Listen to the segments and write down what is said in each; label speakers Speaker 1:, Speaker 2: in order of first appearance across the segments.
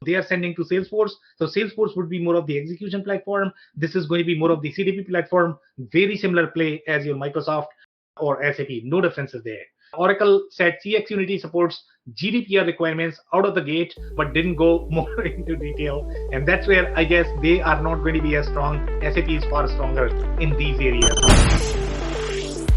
Speaker 1: they are sending to Salesforce. So Salesforce would be more of the execution platform. This is going to be more of the CDP platform. Very similar play as your Microsoft or SAP. No differences there. Oracle said CX Unity supports GDPR requirements out of the gate, but didn't go more into detail. And that's where I guess they are not going to be as strong. SAP is far stronger in these areas.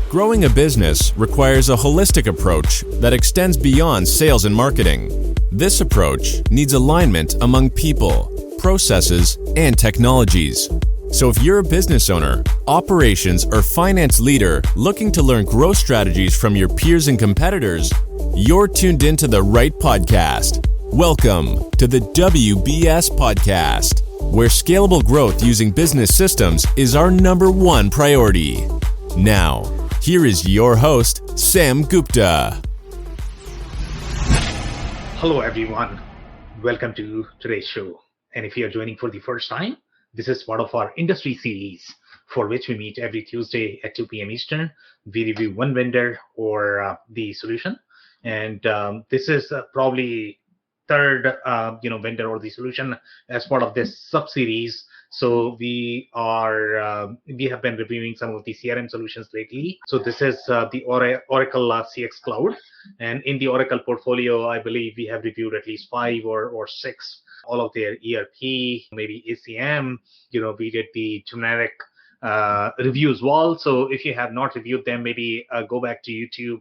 Speaker 2: Growing a business requires a holistic approach that extends beyond sales and marketing. This approach needs alignment among people, processes, and technologies. So if you're a business owner, operations, or finance leader looking to learn growth strategies from your peers and competitors, you're tuned into the right podcast. Welcome to the WBS Podcast, where scalable growth using business systems is our number one priority. Now, here is your host, Sam Gupta.
Speaker 1: Hello, everyone. Welcome to today's show. And if you are joining for the first time, this is part of our industry series for which we meet every Tuesday at 2 p.m. Eastern. We review one vendor or the solution. And this is probably third vendor or the solution as part of this sub-series. So we have been reviewing some of the CRM solutions lately. So this is the Oracle CX Cloud. And in the Oracle portfolio, I believe we have reviewed at least 5 or 6, all of their ERP, maybe ACM. We did the generic reviews wall. So if you have not reviewed them, maybe go back to YouTube,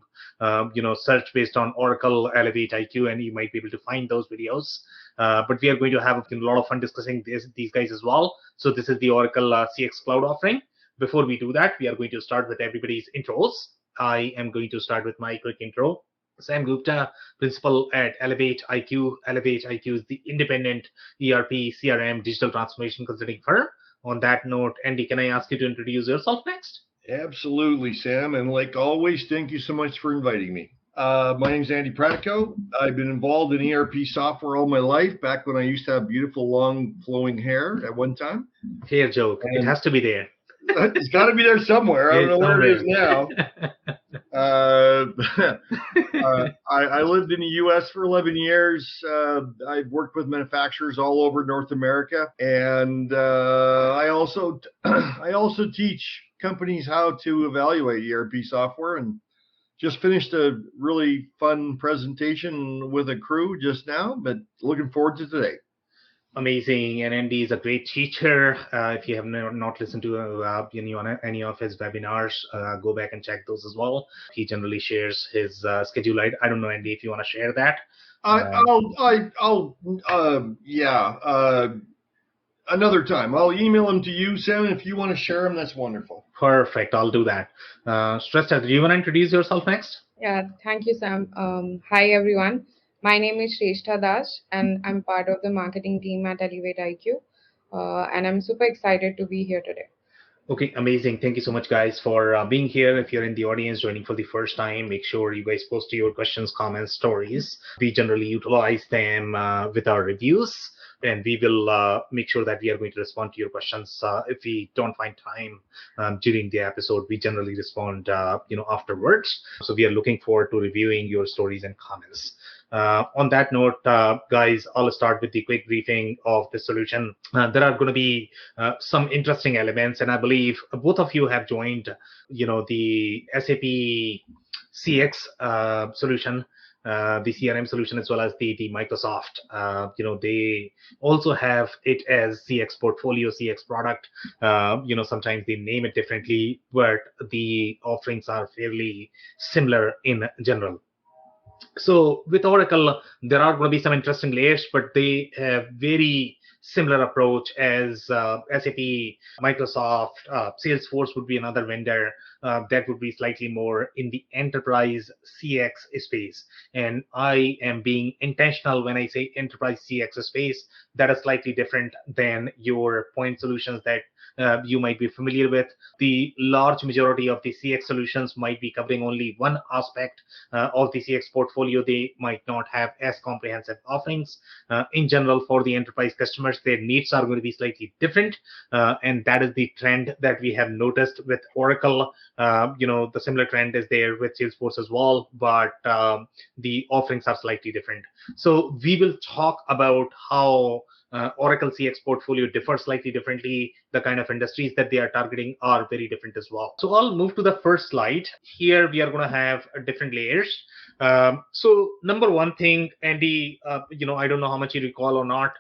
Speaker 1: search based on Oracle Elevate IQ, and you might be able to find those videos. But we are going to have a lot of fun discussing these guys as well. So this is the Oracle CX Cloud offering. Before we do that, we are going to start with everybody's intros. I am going to start with my quick intro. Sam Gupta, principal at Elevate IQ. Elevate IQ is the independent ERP, CRM, digital transformation consulting firm. On that note, Andy, can I ask you to introduce yourself next?
Speaker 3: Absolutely, Sam. And like always, thank you so much for inviting me. My name is Andy Pratico. I've been involved in ERP software all my life, back when I used to have beautiful, long, flowing hair at one time.
Speaker 1: Hair joke. And it has to be there.
Speaker 3: It's got to be there somewhere. I don't know where it is now. I lived in the U.S. for 11 years. I've worked with manufacturers all over North America, and I also teach companies how to evaluate ERP software. And just finished a really fun presentation with a crew just now, but looking forward to today.
Speaker 1: Amazing. And Andy is a great teacher. If you have not listened to any of his webinars, go back and check those as well. He generally shares his schedule. I don't know, Andy, if you want to share that.
Speaker 3: Another time. I'll email them to you, Sam. If you want to share them, that's wonderful.
Speaker 1: Perfect. I'll do that. Shrestha, do you want to introduce yourself next?
Speaker 4: Yeah, thank you, Sam. Hi, everyone. My name is Shrestha Das, and I'm part of the marketing team at Elevate IQ. And I'm super excited to be here today.
Speaker 1: Okay, amazing. Thank you so much, guys, for being here. If you're in the audience joining for the first time, make sure you guys post your questions, comments, stories. We generally utilize them with our reviews, and we will make sure that we are going to respond to your questions. If we don't find time during the episode, we generally respond, afterwards. So we are looking forward to reviewing your stories and comments. On that note, guys, I'll start with the quick briefing of the solution. There are going to be some interesting elements, and I believe both of you have joined, the SAP CX solution, the CRM solution, as well as the Microsoft. They also have it as CX portfolio, CX product. Sometimes they name it differently, but the offerings are fairly similar in general. So with Oracle, there are going to be some interesting layers, but they have very similar approach as SAP, Microsoft, Salesforce would be another vendor that would be slightly more in the enterprise CX space. And I am being intentional when I say enterprise CX space. That is slightly different than your point solutions that you might be familiar with. The large majority of the CX solutions might be covering only one aspect of the CX portfolio. They might not have as comprehensive offerings. In general, for the enterprise customers, their needs are going to be slightly different, and that is the trend that we have noticed with Oracle. The similar trend is there with Salesforce as well, but the offerings are slightly different. So we will talk about how Oracle CX portfolio differs slightly differently. The kind of industries that they are targeting are very different as well. So I'll move to the first slide. Here we are going to have different layers. So number one thing, Andy, I don't know how much you recall or not,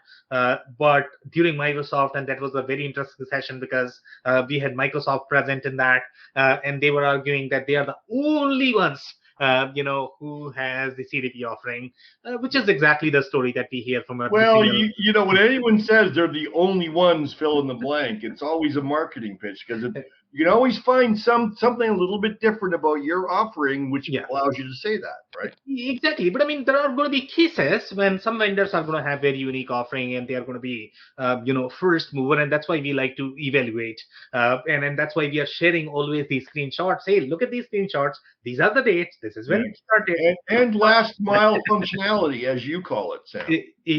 Speaker 1: but during Microsoft, and that was a very interesting session because we had Microsoft present in that, and they were arguing that they are the only ones who has the CDP offering, which is exactly the story that we hear from every
Speaker 3: Well,
Speaker 1: single.
Speaker 3: when anyone says they're the only ones fill in the blank, it's always a marketing pitch because you can always find something a little bit different about your offering, which allows you to say that, right?
Speaker 1: Exactly. But I mean, there are going to be cases when some vendors are going to have very unique offering and they are going to be, first mover. And that's why we like to evaluate. And that's why we are sharing always these screenshots. Hey, look at these screenshots. These are the dates. This is when we started.
Speaker 3: And last mile functionality, as you call it, Sam.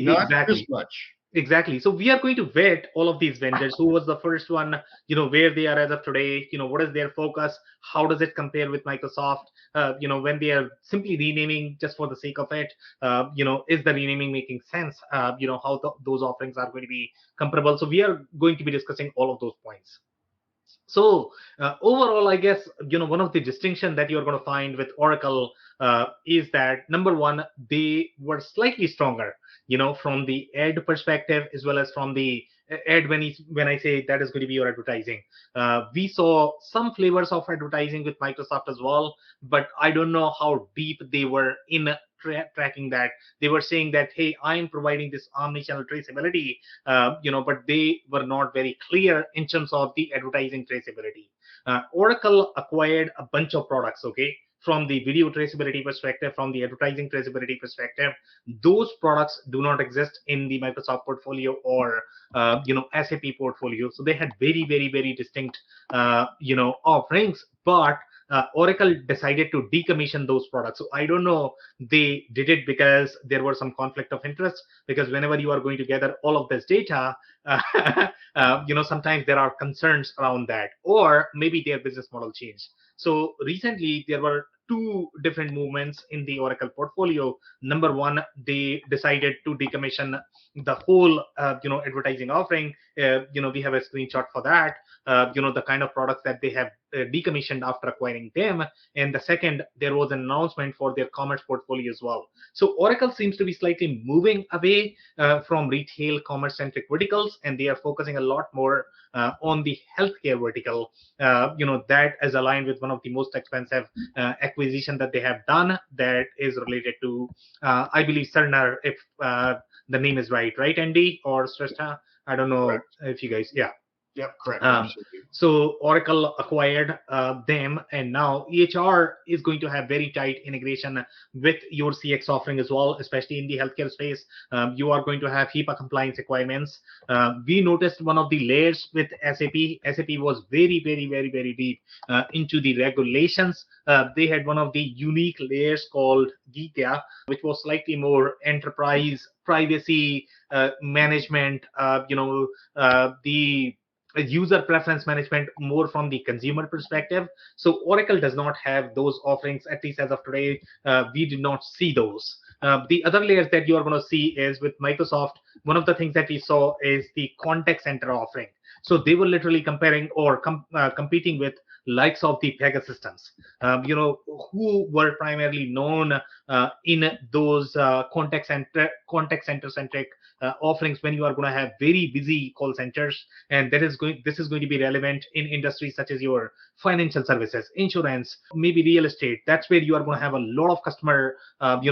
Speaker 3: Not
Speaker 1: Exactly.
Speaker 3: this much.
Speaker 1: Exactly. So we are going to vet all of these vendors. Who was the first one? Where they are as of today. What is their focus? How does it compare with Microsoft? When they are simply renaming just for the sake of it. Is the renaming making sense? How those offerings are going to be comparable. So we are going to be discussing all of those points. So overall, I guess, one of the distinction that you're going to find with Oracle is that, number one, they were slightly stronger, from the ad perspective as well as from the ad. When I say that is going to be your advertising, we saw some flavors of advertising with Microsoft as well, but I don't know how deep they were in tracking that. They were saying that, hey, I am providing this omnichannel traceability, but they were not very clear in terms of the advertising traceability. Oracle acquired a bunch of products, okay, from the video traceability perspective, from the advertising traceability perspective. Those products do not exist in the Microsoft portfolio or SAP portfolio. So they had very, very, very distinct offerings, but Oracle decided to decommission those products. So I don't know, they did it because there was some conflict of interest, because whenever you are going to gather all of this data, sometimes there are concerns around that, or maybe their business model changed. So recently there were two different movements in the Oracle portfolio. Number one, they decided to decommission the whole advertising offering. We have a screenshot for that. The kind of products that they have decommissioned after acquiring them. And the second, there was an announcement for their commerce portfolio as well. So Oracle seems to be slightly moving away from retail commerce centric verticals, and they are focusing a lot more on the healthcare vertical. That is aligned with one of the most expensive acquisition that they have done, that is related to, I believe, Cerner, if the name is right, Andy or Srishta? I don't know.
Speaker 3: Correct.
Speaker 1: If you guys,
Speaker 3: Yep, correct.
Speaker 1: So Oracle acquired them, and now EHR is going to have very tight integration with your CX offering as well, especially in the healthcare space. You are going to have HIPAA compliance requirements. We noticed one of the layers with SAP. SAP was very, very, very, very deep into the regulations. They had one of the unique layers called GITA, which was slightly more enterprise privacy management. The user preference management more from the consumer perspective. So Oracle does not have those offerings, at least as of today. We did not see those. The other layers that you are going to see is with Microsoft. One of the things that we saw is the contact center offering. So they were literally comparing or competing with likes of the Pegasystems, who were primarily known in those contact center centric offerings when you are going to have very busy call centers. And this is going to be relevant in industries such as your financial services, insurance, maybe real estate. That's where you are going to have a lot of customer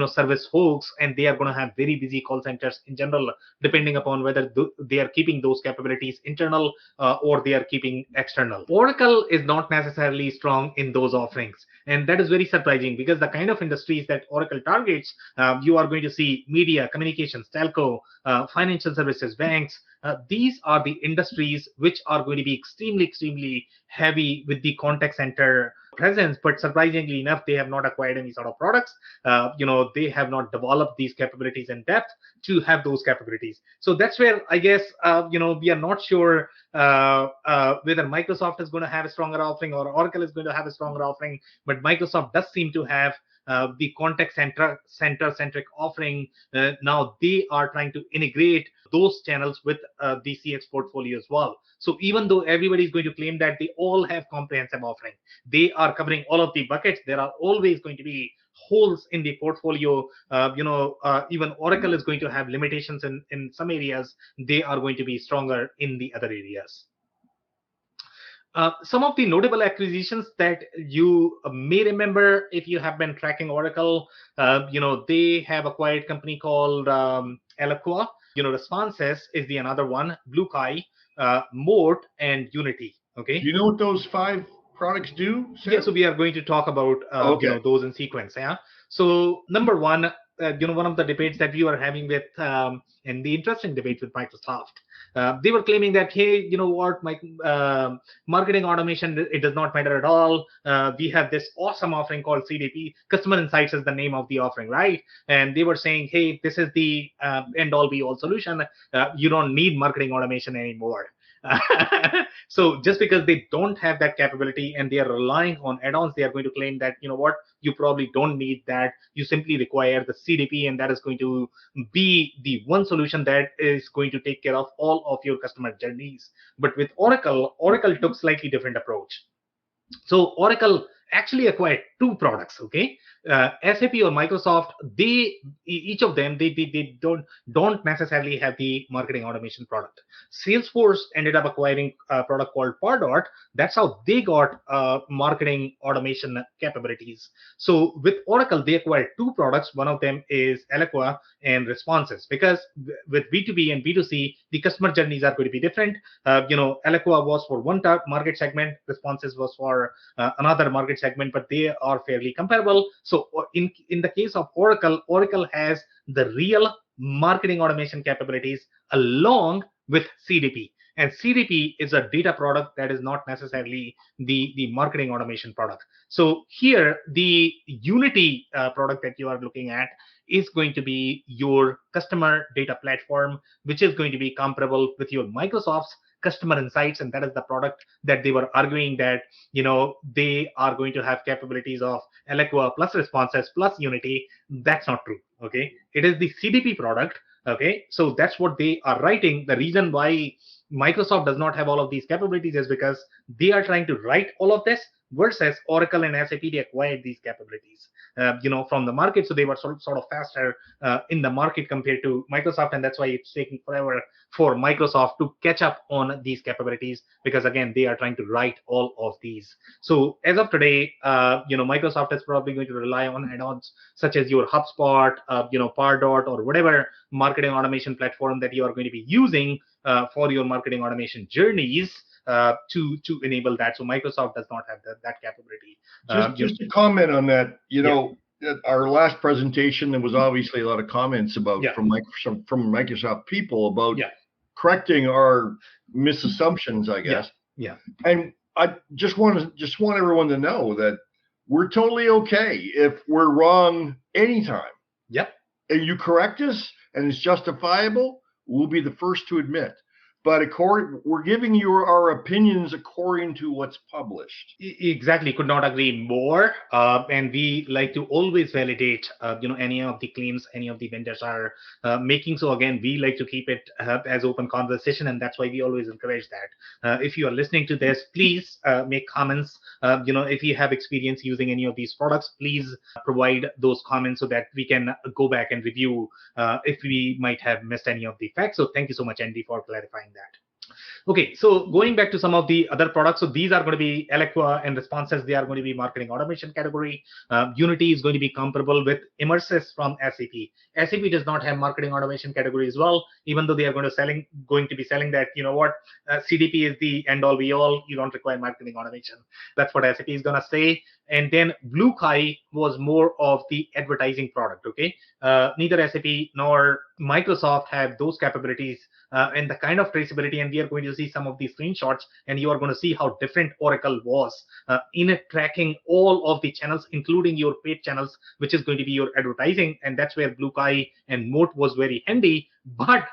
Speaker 1: service folks, and they are going to have very busy call centers in general, depending upon whether they are keeping those capabilities internal or they are keeping external. Oracle is not necessarily strong in those offerings, and that is very surprising because the kind of industries that Oracle targets, you are going to see media, communications, telco, financial services, banks. These are the industries which are going to be extremely heavy with the contact center presence, but surprisingly enough, they have not acquired any sort of products. They have not developed these capabilities in depth to have those capabilities. So that's where I guess we are not sure whether Microsoft is going to have a stronger offering or Oracle is going to have a stronger offering, but Microsoft does seem to have the contact center centric offering. Now they are trying to integrate those channels with the CX portfolio as well. So even though everybody is going to claim that they all have comprehensive offering, they are covering all of the buckets, there are always going to be holes in the portfolio. Even Oracle is going to have limitations in some areas. They are going to be stronger in the other areas. Some of the notable acquisitions that you may remember if you have been tracking Oracle, they have acquired a company called Eloqua. Responses is the another one, Blue Kai, Moat, and Unity. Okay.
Speaker 3: Do you know what those 5 products do, Sam?
Speaker 1: Yeah, so we are going to talk about those in sequence. Yeah. So number one, one of the debates that we were having with and the interesting debate with Microsoft, they were claiming that, hey, you know what, marketing automation, it does not matter at all. We have this awesome offering called CDP. Customer Insights is the name of the offering, right? And they were saying, hey, this is the end all be all solution. You don't need marketing automation anymore. So just because they don't have that capability and they are relying on add-ons, they are going to claim that, you know what, you probably don't need that. You simply require the CDP, and that is going to be the one solution that is going to take care of all of your customer journeys. But with Oracle took slightly different approach. So Oracle actually acquired 2 products. Okay, SAP or Microsoft, each of them they don't necessarily have the marketing automation product. Salesforce ended up acquiring a product called Pardot. That's how they got marketing automation capabilities. So with Oracle, they acquired 2 products. One of them is Eloqua and Responses, because with B2B and B2C, the customer journeys are going to be different. Eloqua was for one market segment, Responses was for another market segment, but they are fairly comparable. So in the case of Oracle has the real marketing automation capabilities along with CDP. And CDP is a data product that is not necessarily the marketing automation product. So here, the Unity product that you are looking at is going to be your customer data platform, which is going to be comparable with your Microsoft's Customer Insights, and that is the product that they were arguing that they are going to have capabilities of Eloqua plus Responses plus Unity. That's not true. Okay, it is the CDP product. Okay, so that's what they are writing. The reason why Microsoft does not have all of these capabilities is because they are trying to write all of this, versus Oracle and SAP, they acquired these capabilities from the market, so they were sort of faster in the market compared to Microsoft, and that's why it's taking forever for Microsoft to catch up on these capabilities, because again, they are trying to write all of these. So as of today, Microsoft is probably going to rely on add-ons such as your HubSpot, Pardot, or whatever marketing automation platform that you are going to be using for your marketing automation journeys to enable that. So Microsoft does not have that capability.
Speaker 3: Just to comment on that, at our last presentation, there was obviously a lot of comments about from Microsoft people about correcting our misassumptions, I guess.
Speaker 1: Yeah.
Speaker 3: And I just want everyone to know that we're totally okay if we're wrong anytime.
Speaker 1: Yep.
Speaker 3: And you correct us and it's justifiable, we'll be the first to admit. But we're giving you our opinions according to what's published.
Speaker 1: Exactly, could not agree more. And we like to always validate, any of the claims any of the vendors are making. So again, we like to keep it as open conversation, and that's why we always encourage that. If you are listening to this, please make comments. If you have experience using any of these products, please provide those comments so that we can go back and review if we might have missed any of the facts. So thank you so much, Andy, for clarifying that. Okay, so going back to some of the other products, so these are going to be Eloqua and Responses. They are going to be marketing automation category. Unity is going to be comparable with Immersis from SAP. SAP does not have marketing automation category as well, even though they are going to be selling that. You know what? CDP is the end all be all. You don't require marketing automation. That's what SAP is going to say. And then Blue Kai was more of the advertising product. Okay, neither SAP nor Microsoft have those capabilities and the kind of traceability. And we are going to see some of these screenshots, and you are going to see how different Oracle was in tracking all of the channels, including your paid channels, which is going to be your advertising. And that's where Blue Kai and Moat was very handy. But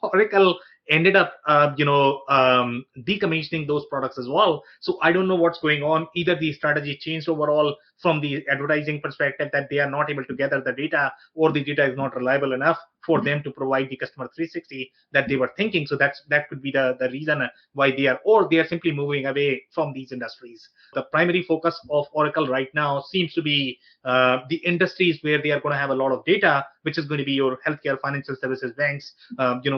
Speaker 1: Oracle ended up, decommissioning those products as well. So I don't know what's going on. Either the strategy changed overall from the advertising perspective, that they are not able to gather the data, or the data is not reliable enough for them to provide the customer 360 that they were thinking. So that could be the reason why they are simply moving away from these industries. The primary focus of Oracle right now seems to be the industries where they are going to have a lot of data, which is going to be your healthcare, financial services, banks,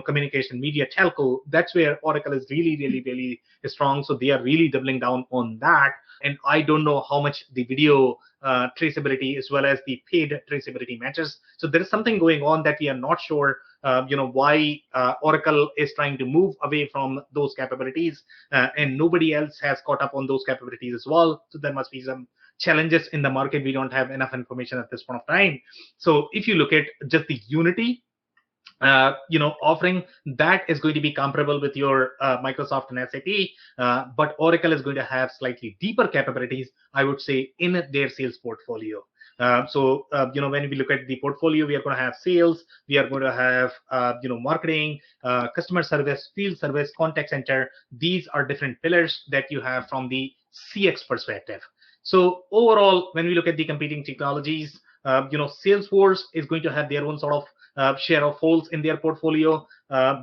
Speaker 1: communication, media, telco. That's where Oracle is really, really, really strong. So they are really doubling down on that. And I don't know how much the video traceability as well as the paid traceability matches. So there is something going on that we are not sure, why Oracle is trying to move away from those capabilities, and nobody else has caught up on those capabilities as well. So there must be some challenges in the market. We don't have enough information at this point of time. So if you look at just the Unity, offering, that is going to be comparable with your Microsoft and SAP, but Oracle is going to have slightly deeper capabilities, I would say, in their sales portfolio. When we look at the portfolio, we are going to have sales, we are going to have, marketing, customer service, field service, contact center. These are different pillars that you have from the CX perspective. So overall, when we look at the competing technologies, Salesforce is going to have their own sort of share of holes in their portfolio.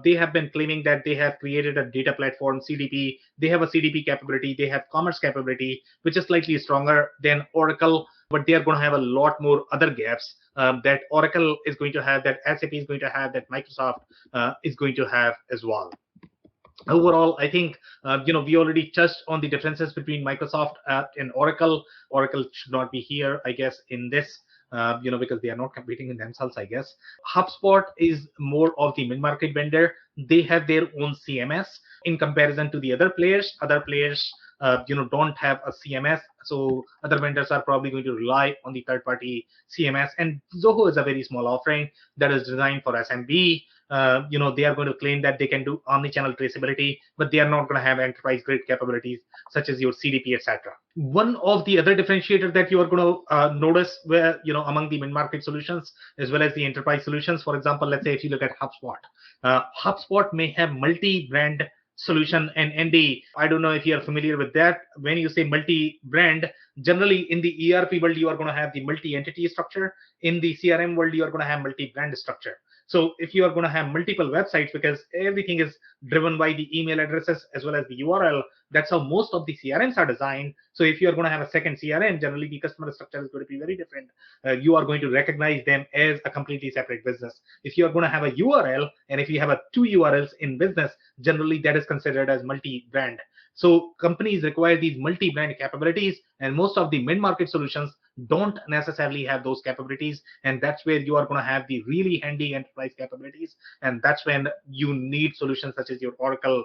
Speaker 1: They have been claiming that they have created a data platform, CDP. They have a CDP capability. They have commerce capability, which is slightly stronger than Oracle, but they are going to have a lot more other gaps that Oracle is going to have, that SAP is going to have, that Microsoft is going to have as well. Overall, I think we already touched on the differences between Microsoft and Oracle. Oracle should not be here, I guess, in this, because they are not competing in themselves, I guess. HubSpot is more of the mid-market vendor. They have their own CMS in comparison to the other players. Other players, don't have a CMS. So other vendors are probably going to rely on the third-party CMS. And Zoho is a very small offering that is designed for SMB. They are going to claim that they can do omni-channel traceability, but they are not going to have enterprise-grade capabilities such as your CDP, etc. One of the other differentiators that you are going to notice, where among the mid-market solutions as well as the enterprise solutions, for example, let's say if you look at HubSpot, HubSpot may have multi-brand solution. And Andy, I don't know if you are familiar with that. When you say multi-brand, generally in the ERP world, you are going to have the multi-entity structure. In the CRM world, you are going to have multi-brand structure. So if you are going to have multiple websites, because everything is driven by the email addresses as well as the URL, that's how most of the CRMs are designed. So if you are going to have a second CRM, generally the customer structure is going to be very different. You are going to recognize them as a completely separate business. If you are going to have a URL, and if you have two URLs in business, generally that is considered as multi-brand. So companies require these multi-brand capabilities, and most of the mid-market solutions don't necessarily have those capabilities. And that's where you are going to have the really handy enterprise capabilities. And that's when you need solutions such as your Oracle.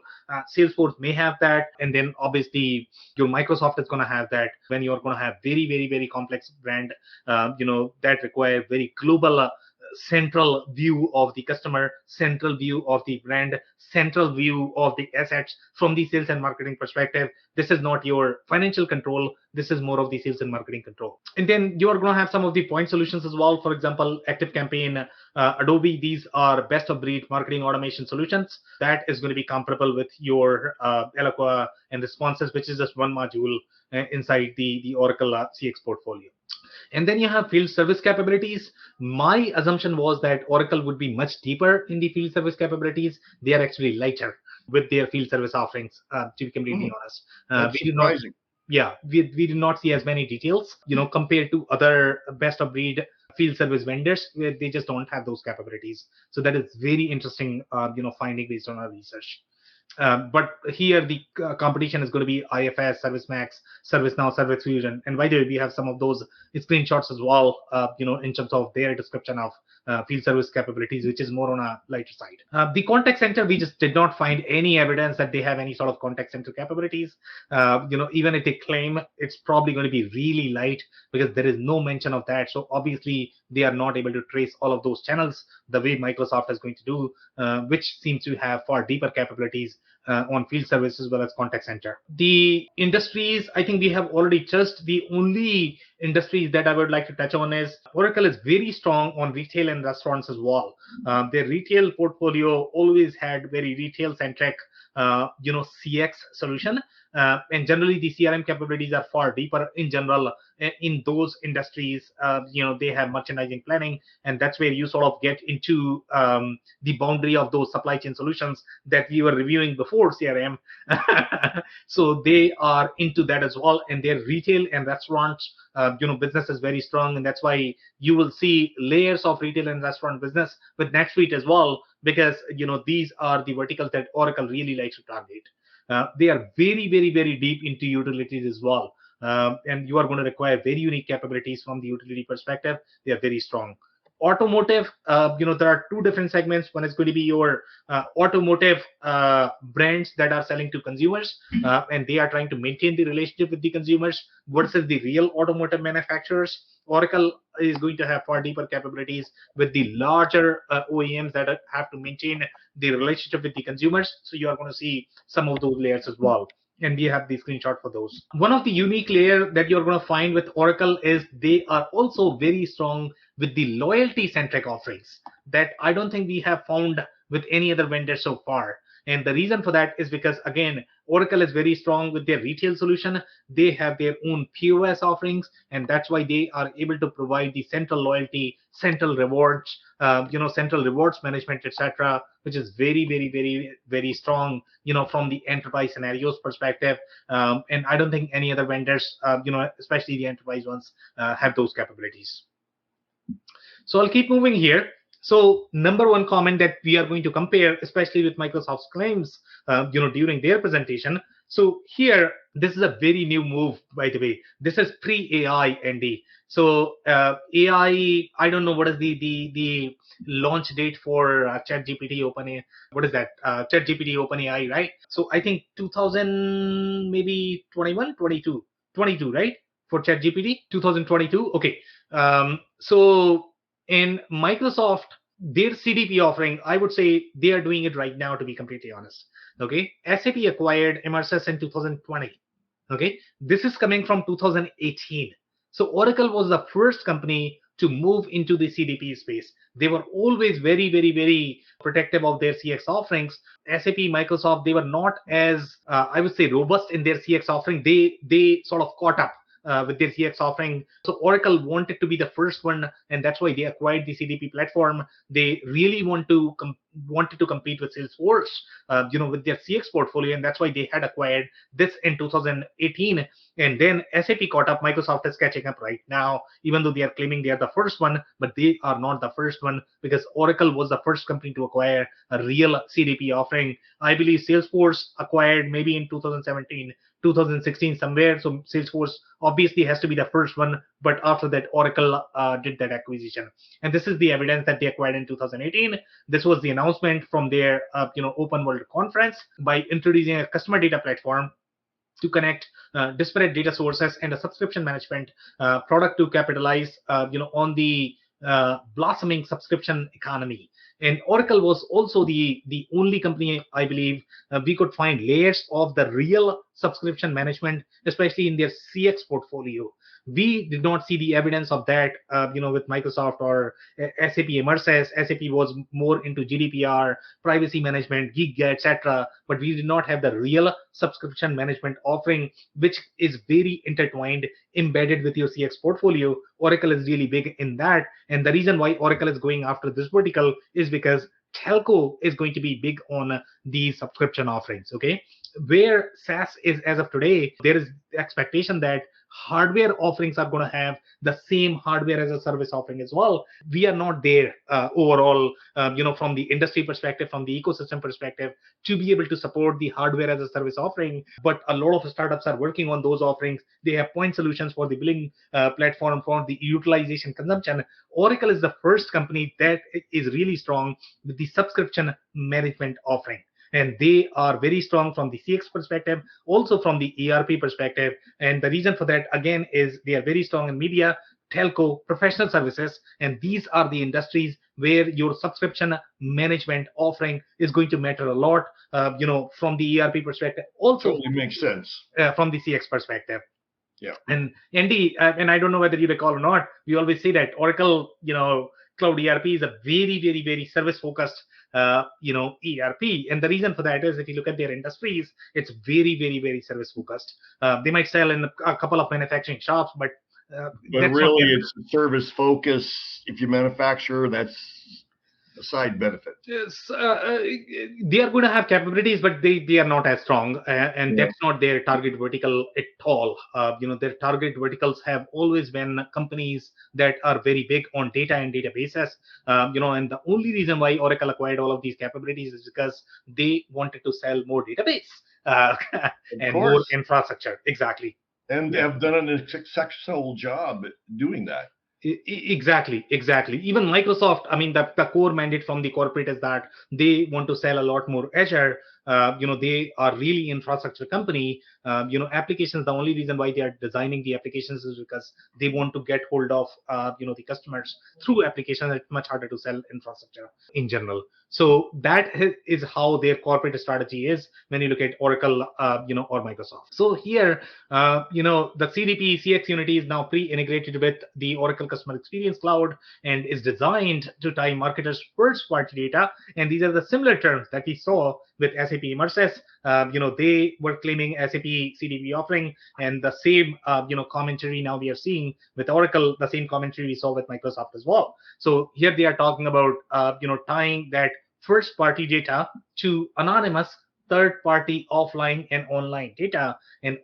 Speaker 1: Salesforce may have that. And then obviously your Microsoft is going to have that when you're going to have very, very, very complex brand, that require very global central view of the customer, central view of the brand, central view of the assets from the sales and marketing perspective. This is not your financial control. This is more of the sales and marketing control. And then you are going to have some of the point solutions as well. For example, ActiveCampaign, Adobe, these are best of breed marketing automation solutions. That is going to be comparable with your Eloqua and Responses, which is just one module inside the Oracle CX portfolio. And then you have field service capabilities. My assumption was that Oracle would be much deeper in the field service capabilities. They are actually lighter with their field service offerings, to be completely honest.
Speaker 3: That's surprising.
Speaker 1: We did not see as many details, compared to other best of breed field service vendors where they just don't have those capabilities. So that is very interesting, finding based on our research. But here the competition is going to be IFS, ServiceMax, ServiceNow, Service Fusion, and by the way, we have some of those screenshots as well. In terms of their description of field service capabilities, which is more on a lighter side. The contact center, we just did not find any evidence that they have any sort of contact center capabilities. Even if they claim, it's probably going to be really light because there is no mention of that. So obviously, they are not able to trace all of those channels the way Microsoft is going to do, which seems to have far deeper capabilities on field service as well as contact center. The industries, I think we have already touched. The only industries that I would like to touch on is Oracle is very strong on retail and restaurants as well. Their retail portfolio always had very retail centric, CX solution. And generally, the CRM capabilities are far deeper in general in those industries. They have merchandising planning, and that's where you sort of get into the boundary of those supply chain solutions that we were reviewing before CRM. So they are into that as well, and their retail and restaurants, business is very strong, and that's why you will see layers of retail and restaurant business with NetSuite as well, because these are the verticals that Oracle really likes to target. They are very, very, very deep into utilities as well. And you are going to require very unique capabilities from the utility perspective. They are very strong. Automotive, there are two different segments. One is going to be your automotive brands that are selling to consumers, and they are trying to maintain the relationship with the consumers versus the real automotive manufacturers. Oracle is going to have far deeper capabilities with the larger OEMs that have to maintain the relationship with the consumers. So you are going to see some of those layers as well. And we have the screenshot for those. One of the unique layer that you're going to find with Oracle is they are also very strong with the loyalty centric offerings that I don't think we have found with any other vendor so far. And the reason for that is because, again, Oracle is very strong with their retail solution. They have their own POS offerings, and that's why they are able to provide the central loyalty, central rewards, central rewards management, etc., which is very, very, very, very strong, from the enterprise scenarios perspective. And I don't think any other vendors, especially the enterprise ones, have those capabilities. So I'll keep moving here. So number one comment that we are going to compare, especially with Microsoft's claims, during their presentation. So here, this is a very new move, by the way. This is pre-AI, Andy. So AI, I don't know what is the launch date for ChatGPT OpenAI. What is that? ChatGPT OpenAI, right? So I think 2000, maybe 21, 22, 22, right? For ChatGPT, 2022. Okay. So in Microsoft, their CDP offering, I would say they are doing it right now, to be completely honest. Okay, SAP acquired Immersus in 2020. Okay, this is coming from 2018. So Oracle was the first company to move into the CDP space. They were always very, very, very protective of their CX offerings. SAP, Microsoft, they were not as, I would say, robust in their CX offering. They sort of caught up with their CX offering. So Oracle wanted to be the first one, and that's why they acquired the CDP platform. They really wanted to compete with Salesforce, with their CX portfolio, and that's why they had acquired this in 2018. And then SAP caught up. Microsoft is catching up right now, even though they are claiming they are the first one, but they are not the first one because Oracle was the first company to acquire a real CDP offering. I believe Salesforce acquired maybe in 2017, 2016 somewhere. So Salesforce obviously has to be the first one, but after that Oracle did that acquisition. And this is the evidence that they acquired in 2018. This was the announcement from their Open World conference by introducing a customer data platform to connect disparate data sources and a subscription management product to capitalize on the blossoming subscription economy. And Oracle was also the only company, I believe, we could find layers of the real subscription management, especially in their CX portfolio. We did not see the evidence of that, with Microsoft or SAP Immersus. SAP was more into GDPR, privacy management, Gig, etc. But we did not have the real subscription management offering, which is very intertwined, embedded with your CX portfolio. Oracle is really big in that. And the reason why Oracle is going after this vertical is because telco is going to be big on these subscription offerings. Okay, where SaaS is as of today, there is the expectation that hardware offerings are going to have the same hardware as a service offering as well. We are not there overall, from the industry perspective, from the ecosystem perspective, to be able to support the hardware as a service offering. But a lot of startups are working on those offerings. They have point solutions for the billing platform, for the utilization consumption. Oracle is the first company that is really strong with the subscription management offering. And they are very strong from the CX perspective, also from the ERP perspective. And the reason for that, again, is they are very strong in media, telco, professional services. And these are the industries where your subscription management offering is going to matter a lot, from the ERP perspective, also
Speaker 3: Totally makes sense.
Speaker 1: from the CX perspective.
Speaker 3: Yeah.
Speaker 1: And Andy, and I don't know whether you recall or not, we always say that Oracle, Cloud ERP is a very, very, very service-focused, ERP. And the reason for that is, if you look at their industries, it's very, very, very service-focused. They might sell in a couple of manufacturing shops, but
Speaker 3: really, it's service focus. If you manufacture, that's a side benefit.
Speaker 1: Yes, they are going to have capabilities, but they are not as strong, and that's not their target vertical at all. Their target verticals have always been companies that are very big on data and databases. And the only reason why Oracle acquired all of these capabilities is because they wanted to sell more database and more infrastructure. Exactly.
Speaker 3: And have done an successful job doing that.
Speaker 1: Exactly. Even Microsoft, I mean, the core mandate from the corporate is that they want to sell a lot more Azure. They are really infrastructure company. Applications, the only reason why they are designing the applications is because they want to get hold of the customers through applications. It's much harder to sell infrastructure in general. So that is how their corporate strategy is when you look at Oracle, or Microsoft. So here, the CDP CX Unity is now pre-integrated with the Oracle Customer Experience Cloud and is designed to tie marketers' first-party data. And these are the similar terms that we saw with SAP Immersis. They were claiming SAP CDP offering, and the same, commentary now we are seeing with Oracle, the same commentary we saw with Microsoft as well. So here they are talking about, tying that first-party data to anonymous third-party offline and online data. And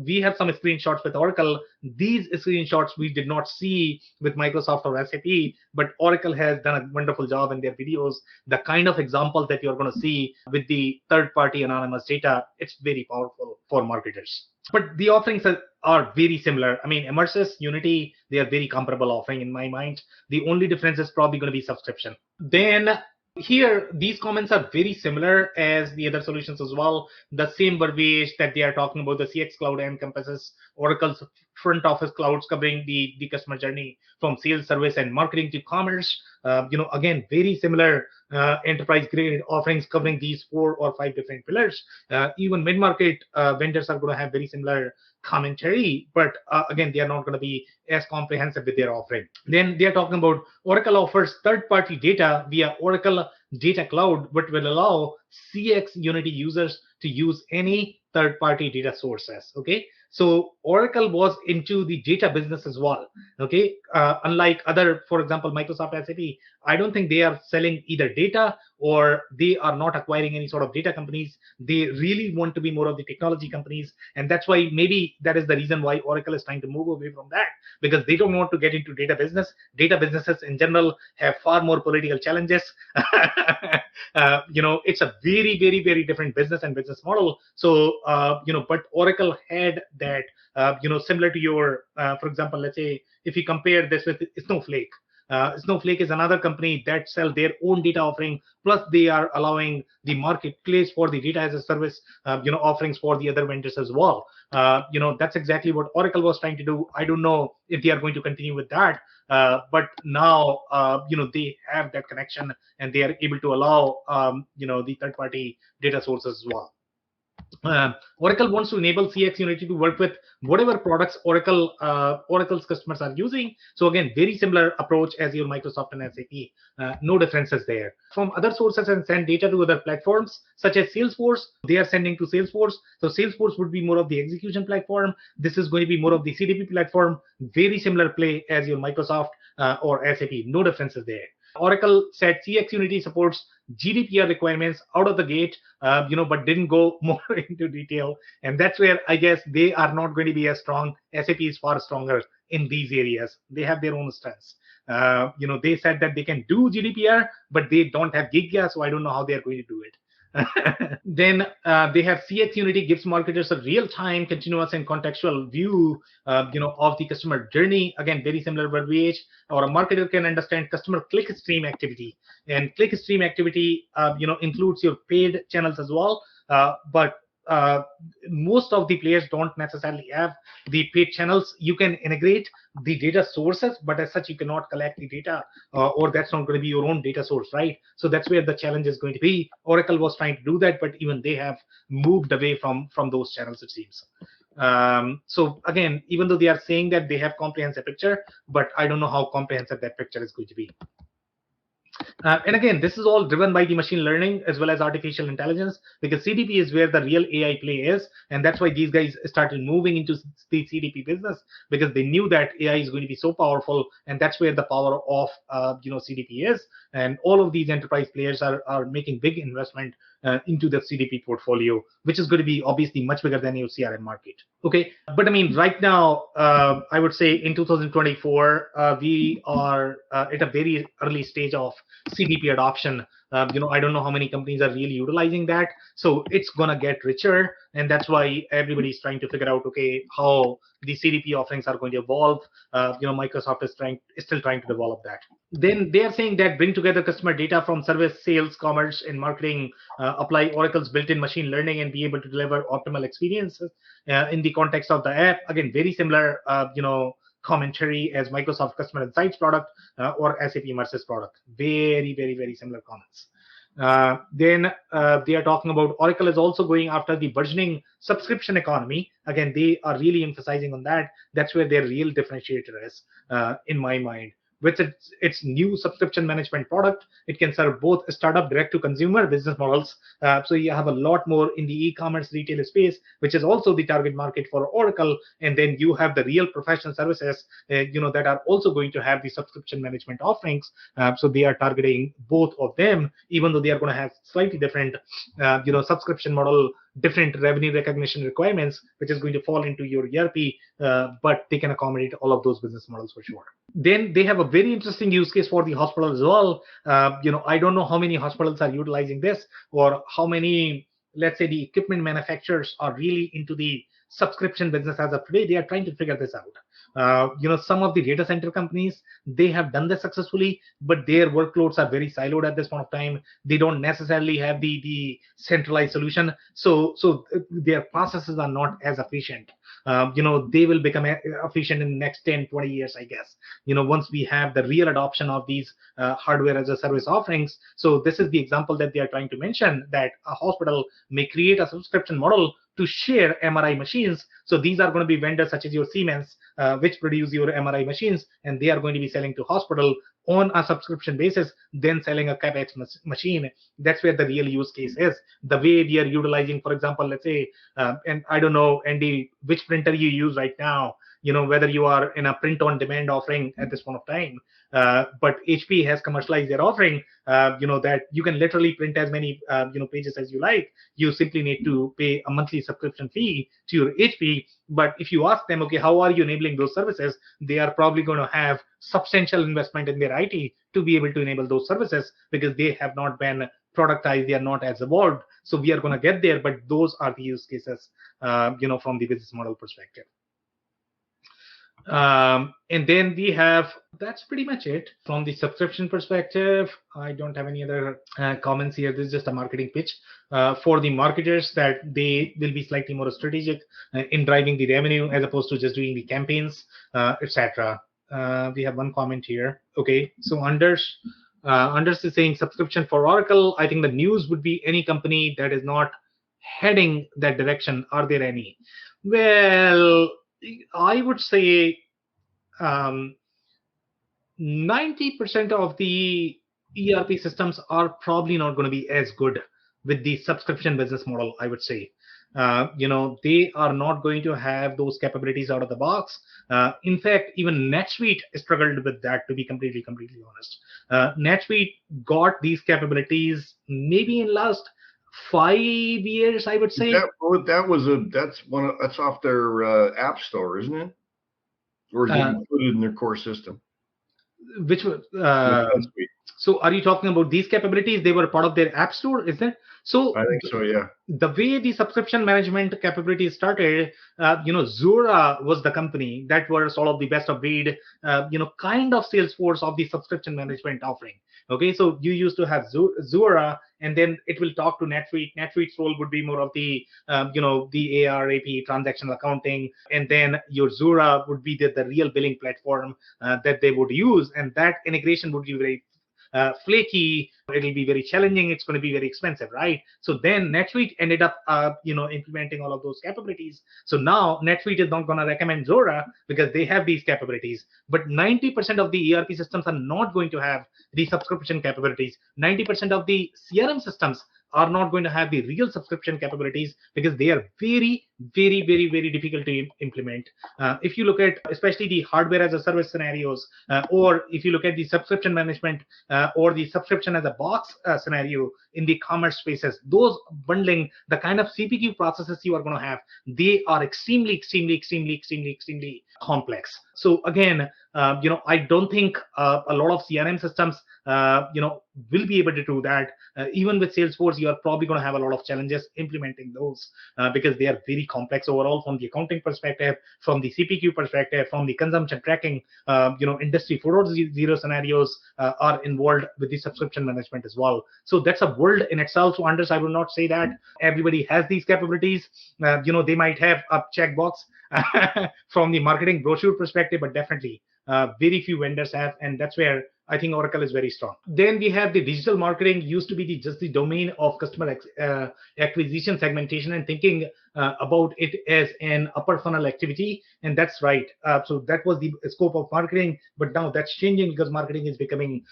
Speaker 1: we have some screenshots with Oracle. These screenshots we did not see with Microsoft or SAP, but Oracle has done a wonderful job in their videos. The kind of examples that you're going to see with the third-party anonymous data, it's very powerful for marketers. But the offerings are very similar. I mean, Immersis, Unity, they are very comparable offering in my mind. The only difference is probably going to be subscription. Then here, these comments are very similar as the other solutions as well. The same verbiage that they are talking about, the CX cloud encompasses Oracle's front office clouds covering the customer journey from sales, service, and marketing to commerce. Again, very similar enterprise grade offerings covering these 4 or 5 different pillars. Even mid-market vendors are going to have very similar commentary, but again, they are not going to be as comprehensive with their offering. Then they are talking about Oracle offers third-party data via Oracle Data Cloud, which will allow CX Unity users to use any third-party data sources. Okay, so Oracle was into the data business as well. Okay, unlike other, for example, Microsoft, SAP, I don't think they are selling either data or they are not acquiring any sort of data companies. They really want to be more of the technology companies, and that's why maybe that is the reason why Oracle is trying to move away from that, because they don't want to get into data business. Data businesses in general have far more political challenges. It's a very, very, very different business and business model. So, but Oracle had that, similar to your, for example, let's say if you compare this with Snowflake. Snowflake is another company that sells their own data offering, plus they are allowing the marketplace for the data as a service, offerings for the other vendors as well. That's exactly what Oracle was trying to do. I don't know if they are going to continue with that, but now, they have that connection and they are able to allow, the third-party data sources as well. Oracle wants to enable CX Unity to work with whatever products Oracle's customers are using. So again, very similar approach as your Microsoft and SAP. No differences there. From other sources and send data to other platforms such as Salesforce. They are sending to Salesforce. So Salesforce would be more of the execution platform. This is going to be more of the CDP platform. Very similar play as your Microsoft or SAP. No differences there. Oracle said CX Unity supports GDPR requirements out of the gate, but didn't go more into detail. And that's where I guess they are not going to be as strong. SAP is far stronger in these areas. They have their own strengths. They said that they can do GDPR, but they don't have Gigya, so I don't know how they are going to do it. Then they have CX Unity gives marketers a real-time, continuous, and contextual view, of the customer journey. Again, very similar verbiage. Or a marketer can understand customer click stream activity, and click stream activity, includes your paid channels as well. But most of the players don't necessarily have the paid channels. You can integrate the data sources, but as such, you cannot collect the data, or that's not going to be your own data source, right? So that's where the challenge is going to be. Oracle was trying to do that, but even they have moved away from those channels, it seems. So again, even though they are saying that they have comprehensive picture, but I don't know how comprehensive that picture is going to be. And again, this is all driven by the machine learning as well as artificial intelligence, because CDP is where the real AI play is. And that's why these guys started moving into the CDP business, because they knew that AI is going to be so powerful. And that's where the power of, CDP is. And all of these enterprise players are making big investment into the CDP portfolio, which is going to be obviously much bigger than your CRM market. Okay, but I mean, right now, I would say in 2024, we are at a very early stage of CDP adoption. I don't know how many companies are really utilizing that. So it's gonna get richer, and that's why everybody's trying to figure out, okay, how the CDP offerings are going to evolve. Microsoft is still trying to develop that. Then they are saying that bring together customer data from service, sales, commerce, and marketing, apply Oracle's built-in machine learning, and be able to deliver optimal experiences in the context of the app. Again, very similar, commentary as Microsoft Customer Insights product or SAP Immersive product. Very, very, very similar comments. Then they are talking about Oracle is also going after the burgeoning subscription economy. Again, they are really emphasizing on that. That's where their real differentiator is, in my mind. With its new subscription management product, it can serve both startup direct-to-consumer business models. So you have a lot more in the e-commerce retail space, which is also the target market for Oracle. And then you have the real professional services, that are also going to have the subscription management offerings. So they are targeting both of them, even though they are going to have slightly different, subscription model, different revenue recognition requirements, which is going to fall into your ERP, but they can accommodate all of those business models for sure. Then they have a very interesting use case for the hospital as well. I don't know how many hospitals are utilizing this, or how many, let's say, the equipment manufacturers are really into the subscription business as of today. They are trying to figure this out. Some of the data center companies, they have done this successfully, but their workloads are very siloed at this point of time. They don't necessarily have the centralized solution. So their processes are not as efficient. They will become efficient in the next 10, 20 years, I guess, once we have the real adoption of these hardware as a service offerings. So this is the example that they are trying to mention, that a hospital may create a subscription model to share MRI machines. So these are going to be vendors such as your Siemens, which produce your MRI machines, and they are going to be selling to hospital on a subscription basis, then selling a CapEx machine. That's where the real use case is. The way we are utilizing, for example, let's say, and I don't know, Andy, which printer you use right now, whether you are in a print on demand offering at this point of time, but HP has commercialized their offering, that you can literally print as many, pages as you like. You simply need to pay a monthly subscription fee to your HP. But if you ask them, okay, how are you enabling those services? They are probably going to have substantial investment in their IT to be able to enable those services, because they have not been productized. They are not as evolved. So we are going to get there, but those are the use cases, from the business model perspective. And then we have, that's pretty much it from the subscription perspective. I don't have any other comments here. This is just a marketing pitch for the marketers, that they will be slightly more strategic in driving the revenue as opposed to just doing the campaigns, etc. We have one comment here. Okay, so Anders is saying subscription for Oracle. I think the news would be any company that is not heading that direction. Are there any? Well, I would say 90% of the ERP systems are probably not going to be as good with the subscription business model, I would say. They are not going to have those capabilities out of the box. In fact, even NetSuite struggled with that, to be completely honest. NetSuite got these capabilities maybe in last 5 years, I would say.
Speaker 3: That's off their app store, isn't it? Or is it
Speaker 1: Uh,
Speaker 3: included in their core system?
Speaker 1: which was
Speaker 3: NetSuite.
Speaker 1: So are you talking about these capabilities? They were part of their app store, is it? So
Speaker 3: I think so, yeah.
Speaker 1: the way the subscription management capabilities started, Zora was the company that were sort of the best of breed, kind of Salesforce of the subscription management offering. Okay, so you used to have Zora, and then it will talk to NetSuite. NetSuite's role would be more of the, the AR, AP, transactional accounting, and then your Zora would be the real billing platform that they would use, and that integration would be very flaky. It'll be very challenging. It's going to be very expensive, right? So then NetSuite ended up, implementing all of those capabilities. So now NetSuite is not going to recommend Zora because they have these capabilities. But 90% of the ERP systems are not going to have the subscription capabilities. 90% of the CRM systems are not going to have the real subscription capabilities because they are very difficult to implement. If you look at especially the hardware as a service scenarios, or if you look at the subscription management or the subscription as a box scenario in the commerce spaces, those bundling, the kind of CPQ processes you are going to have, they are extremely complex. So again, I don't think a lot of CRM systems, will be able to do that. Even with Salesforce, you are probably going to have a lot of challenges implementing those because they are very complex overall from the accounting perspective, from the CPQ perspective, from the consumption tracking. Industry 4.0 scenarios are involved with the subscription management as well. So that's a world in itself. So Anders, I will not say that everybody has these capabilities. They might have a checkbox from the marketing brochure perspective, but definitely very few vendors have, and that's where I think Oracle is very strong. Then we have the digital marketing, used to be just the domain of customer acquisition, segmentation, and thinking about it as an upper funnel activity. And that's right. So that was the scope of marketing, but now that's changing because marketing is becoming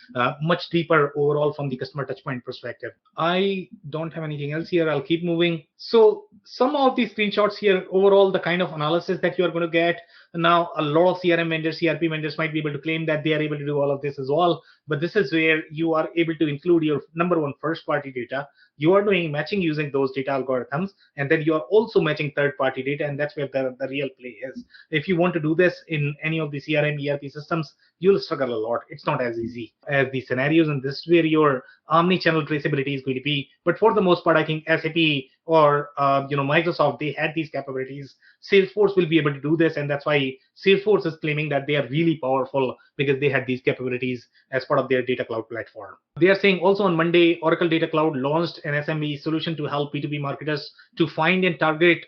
Speaker 1: much deeper overall from the customer touchpoint perspective. I don't have anything else here. I'll keep moving. So some of these screenshots here, overall, the kind of analysis that you are going to get. Now, a lot of CRM vendors, CRP vendors might be able to claim that they are able to do all of this as well. But this is where you are able to include your number one first-party data. You are doing matching using those data algorithms, and then you are also matching third-party data, and that's where the real play is. If you want to do this in any of the CRM, ERP systems, you'll struggle a lot. It's not as easy as the scenarios, and this is where your omni-channel traceability is going to be. But for the most part, I think SAP or Microsoft, they had these capabilities. Salesforce will be able to do this, and that's why Salesforce is claiming that they are really powerful because they had these capabilities as part of their data cloud platform. They are saying also on Monday, Oracle Data Cloud launched an SME solution to help B2B marketers to find and target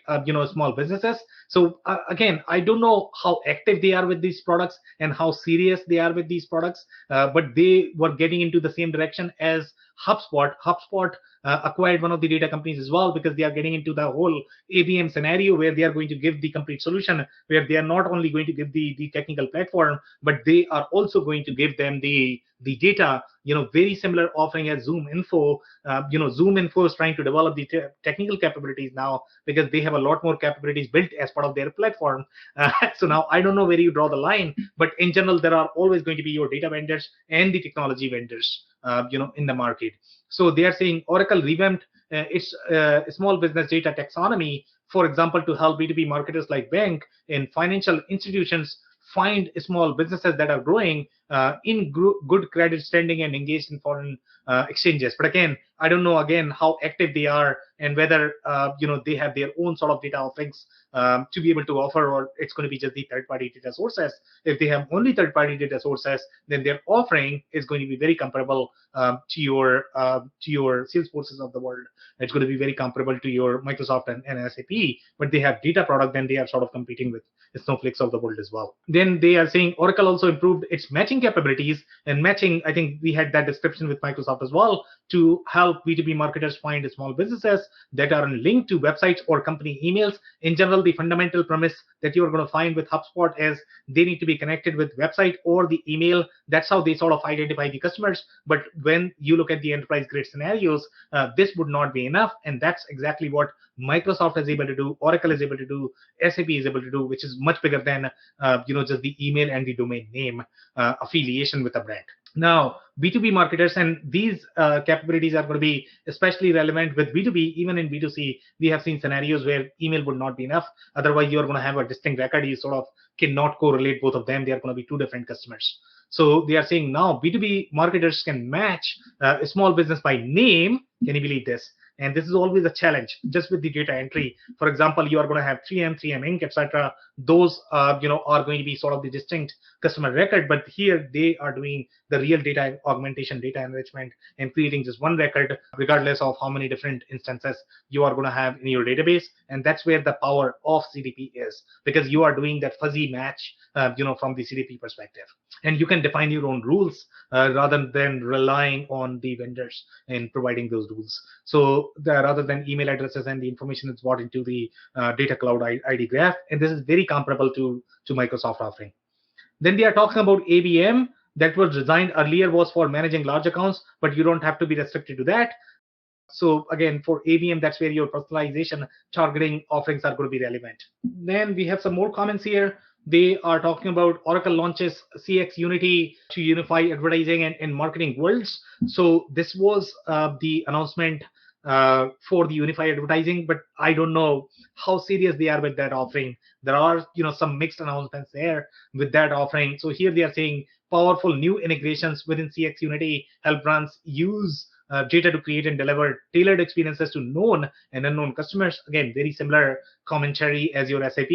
Speaker 1: small businesses. So again, I don't know how active they are with these products and how serious they are with these products, but they were getting into the same direction as HubSpot. HubSpot acquired one of the data companies as well because they are getting into the whole ABM scenario where they are going to give the complete solution, where they are not only going to give the technical platform, but they are also going to give them the data, very similar offering as Zoom Info. Zoom Info is trying to develop the technical capabilities now because they have a lot more capabilities built as part of their platform. So now I don't know where you draw the line, but in general, there are always going to be your data vendors and the technology vendors, in the market. So they are saying Oracle revamped its small business data taxonomy, for example, to help B2B marketers like bank and financial institutions find small businesses that are growing in good credit standing and engaged in foreign exchanges. But again, I don't know again how active they are and whether they have their own sort of data offerings to be able to offer, or it's going to be just the third-party data sources. If they have only third-party data sources, then their offering is going to be very comparable to your Salesforces of the world. It's going to be very comparable to your Microsoft and SAP, but they have data product, then they are sort of competing with the Snowflakes of the world as well. Then they are saying Oracle also improved its matching capabilities and matching. I think we had that description with Microsoft as well to help B2B marketers find small businesses that are linked to websites or company emails. In general, the fundamental premise that you're going to find with HubSpot is they need to be connected with website or the email. That's how they sort of identify the customers. But when you look at the enterprise grade scenarios, this would not be enough. And that's exactly what Microsoft is able to do, Oracle is able to do, SAP is able to do, which is much bigger than just the email and the domain name affiliation with a brand. Now, B2B marketers, and these capabilities are going to be especially relevant with B2B. Even in B2C, we have seen scenarios where email would not be enough. Otherwise, you're going to have a distinct record. You sort of cannot correlate both of them. They are going to be two different customers. So they are saying now B2B marketers can match a small business by name. Can you believe this? And this is always a challenge just with the data entry. For example, you are going to have 3M, Inc., etc. Those are going to be sort of the distinct customer record, but here they are doing the real data augmentation, data enrichment, and creating just one record, regardless of how many different instances you are going to have in your database. And that's where the power of CDP is, because you are doing that fuzzy match, from the CDP perspective. And you can define your own rules rather than relying on the vendors in providing those rules. So rather than email addresses and the information is brought into the data cloud ID graph, and this is very comparable to Microsoft offering. Then they are talking about ABM that was designed earlier was for managing large accounts, but you don't have to be restricted to that. So again, for ABM, that's where your personalization targeting offerings are going to be relevant. Then we have some more comments here. They are talking about Oracle launches CX Unity to unify advertising and marketing worlds. So this was the announcement for the unified advertising, but I don't know how serious they are with that offering. There are some mixed announcements there with that offering. So here they are saying powerful new integrations within CX Unity help brands use data to create and deliver tailored experiences to known and unknown customers. Again, very similar commentary as your SAP.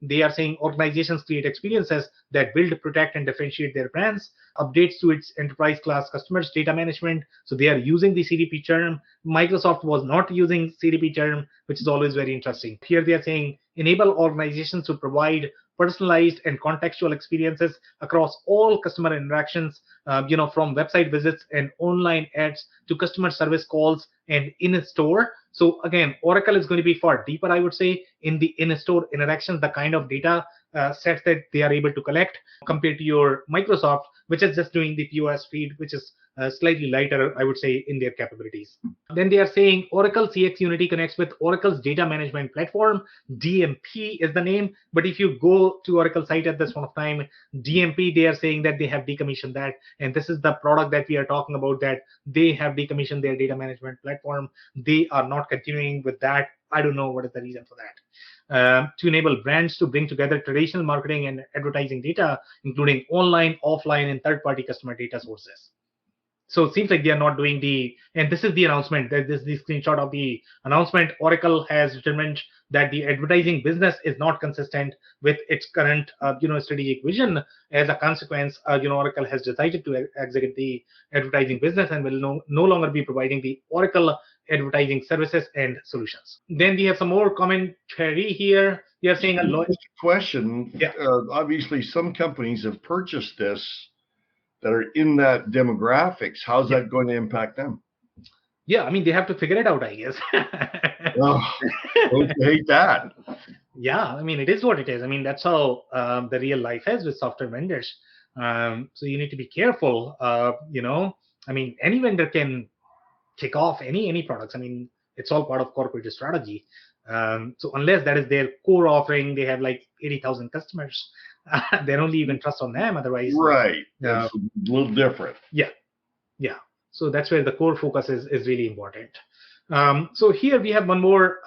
Speaker 1: They are saying organizations create experiences that build, protect, and differentiate their brands. Updates to its enterprise class customers data management. So they are using the CDP term. Microsoft was not using CDP term, which is always very interesting. Here they are saying enable organizations to provide personalized and contextual experiences across all customer interactions, from website visits and online ads to customer service calls and in-store. So again, Oracle is going to be far deeper, I would say, in the in-store interactions, the kind of data sets that they are able to collect compared to your Microsoft, which is just doing the POS feed, which is slightly lighter, I would say, in their capabilities. Then they are saying Oracle CX Unity connects with Oracle's data management platform. DMP is the name, but if you go to Oracle site at this point of time, DMP, they are saying that they have decommissioned that, and this is the product that we are talking about, that they have decommissioned their data management platform. They are not continuing with that. I don't know what is the reason for that. To enable brands to bring together traditional marketing and advertising data, including online, offline, and third-party customer data sources. So it seems like they are not doing and this is the announcement. This is the screenshot of the announcement. Oracle has determined that the advertising business is not consistent with its current, strategic vision. As a consequence, Oracle has decided to exit the advertising business and will no longer be providing the Oracle advertising services and solutions. Then we have some more commentary here. We are saying a
Speaker 3: question.
Speaker 1: Yeah.
Speaker 3: Obviously, some companies have purchased this that are in that demographics. How's that going to impact them?
Speaker 1: Yeah, I mean, they have to figure it out, I guess.
Speaker 3: Oh, don't you hate that?
Speaker 1: Yeah, I mean, it is what it is. I mean, that's how the real life is with software vendors. So you need to be careful. I mean, any vendor can kick off any products. I mean, it's all part of corporate strategy. So unless that is their core offering, they have like 80,000 customers. They don't even trust on them. Otherwise,
Speaker 3: right? That's a little different.
Speaker 1: Yeah. So that's where the core focus is really important. So here we have one more,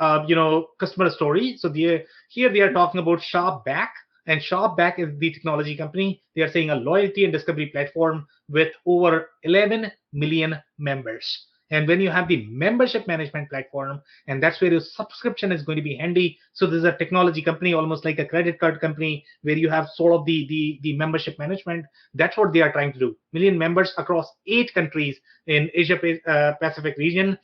Speaker 1: customer story. So here they are talking about Shopback, and Shopback is the technology company. They are saying a loyalty and discovery platform with over 11 million members. And when you have the membership management platform, and that's where your subscription is going to be handy. So this is a technology company, almost like a credit card company, where you have sort of the membership management. That's what they are trying to do. Million members across 8 countries in Asia Pacific region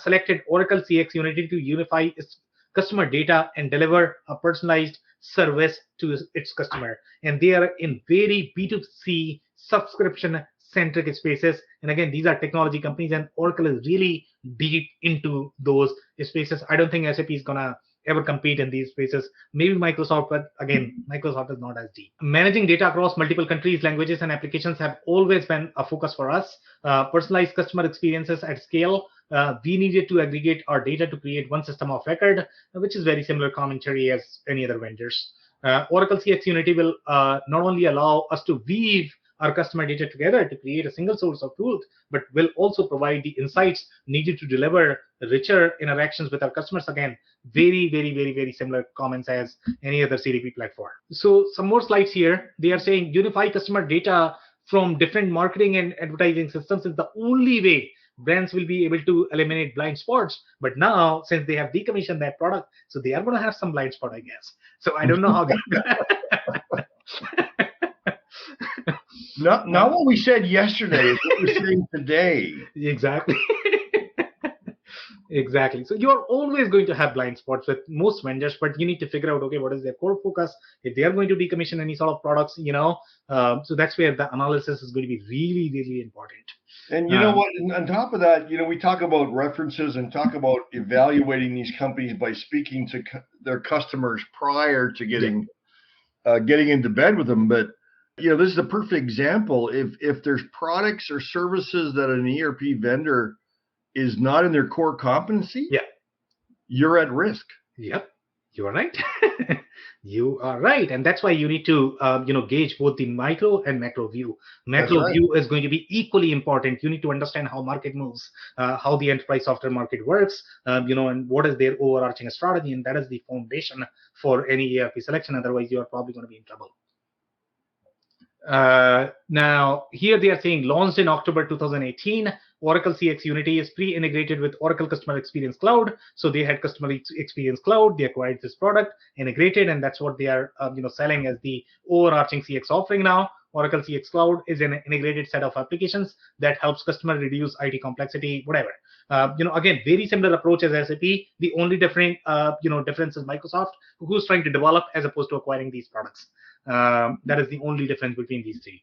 Speaker 1: selected Oracle CX Unity to unify its customer data and deliver a personalized service to its customer. And they are in very B2C subscription-centric spaces. And again, these are technology companies, and Oracle is really deep into those spaces. I don't think SAP is gonna ever compete in these spaces. Maybe Microsoft, but again, Microsoft is not as deep. Managing data across multiple countries, languages, and applications have always been a focus for us. Personalized customer experiences at scale. We needed to aggregate our data to create one system of record, which is very similar commentary as any other vendors. Oracle CX Unity will not only allow us to weave our customer data together to create a single source of truth, but will also provide the insights needed to deliver richer interactions with our customers. Again, very similar comments as any other CDP platform. So some more slides here. They are saying unify customer data from different marketing and advertising systems is the only way brands will be able to eliminate blind spots. But now, since they have decommissioned that product, so they are going to have some blind spot, I guess. So I don't know how
Speaker 3: Not what we said yesterday, it's what we're saying today.
Speaker 1: Exactly. Exactly. So you are always going to have blind spots with most vendors, but you need to figure out, okay, what is their core focus? If they are going to decommission any sort of products, so that's where the analysis is going to be really important.
Speaker 3: And you know what? On top of that, we talk about references and talk about evaluating these companies by speaking to their customers prior to getting into bed with them. But this is a perfect example. If there's products or services that an ERP vendor is not in their core competency, you're at risk.
Speaker 1: Yep, you are right. You are right, and that's why you need to gauge both the micro and macro view. Macro view is going to be equally important. You need to understand how market moves, how the enterprise software market works, and what is their overarching strategy, and that is the foundation for any ERP selection. Otherwise, you are probably going to be in trouble. Now, here they are saying launched in October 2018. Oracle CX Unity is pre-integrated with Oracle Customer Experience Cloud. So they had Customer Experience Cloud. They acquired this product, integrated, and that's what they are selling as the overarching CX offering now. Oracle CX Cloud is an integrated set of applications that helps customer reduce IT complexity, whatever. Again, very similar approach as SAP. The only difference is Microsoft, who's trying to develop as opposed to acquiring these products. That is the only difference between these three.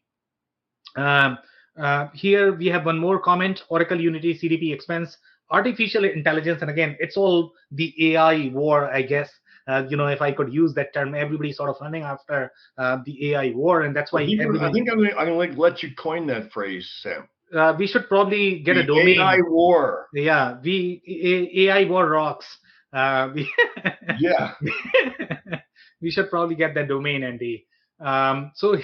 Speaker 1: Here we have one more comment. Oracle Unity CDP expense artificial intelligence, and again, it's all the AI war, I guess. If I could use that term, everybody's sort of running after the AI war, and that's why
Speaker 3: I think I'm going to let you coin that phrase, Sam.
Speaker 1: We should probably get a domain.
Speaker 3: AI war.
Speaker 1: Yeah, AI war rocks.
Speaker 3: Yeah.
Speaker 1: We should probably get that domain, Andy. So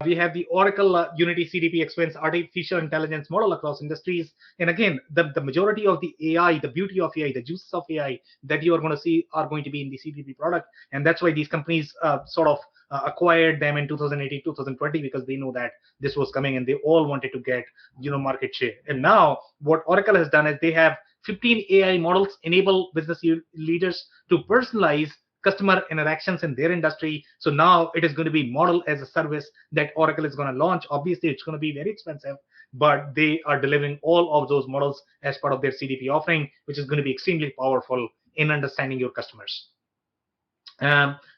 Speaker 1: we have the Oracle Unity CDP expense artificial intelligence model across industries. And again, the majority of the AI, the beauty of AI, the juices of AI that you are going to see are going to be in the CDP product. And that's why these companies acquired them in 2018, 2020, because they know that this was coming and they all wanted to get market share. And now what Oracle has done is they have 15 AI models enable business leaders to personalize customer interactions in their industry. So now it is going to be model as a service that Oracle is going to launch. Obviously, it's going to be very expensive, but they are delivering all of those models as part of their CDP offering, which is going to be extremely powerful in understanding your customers.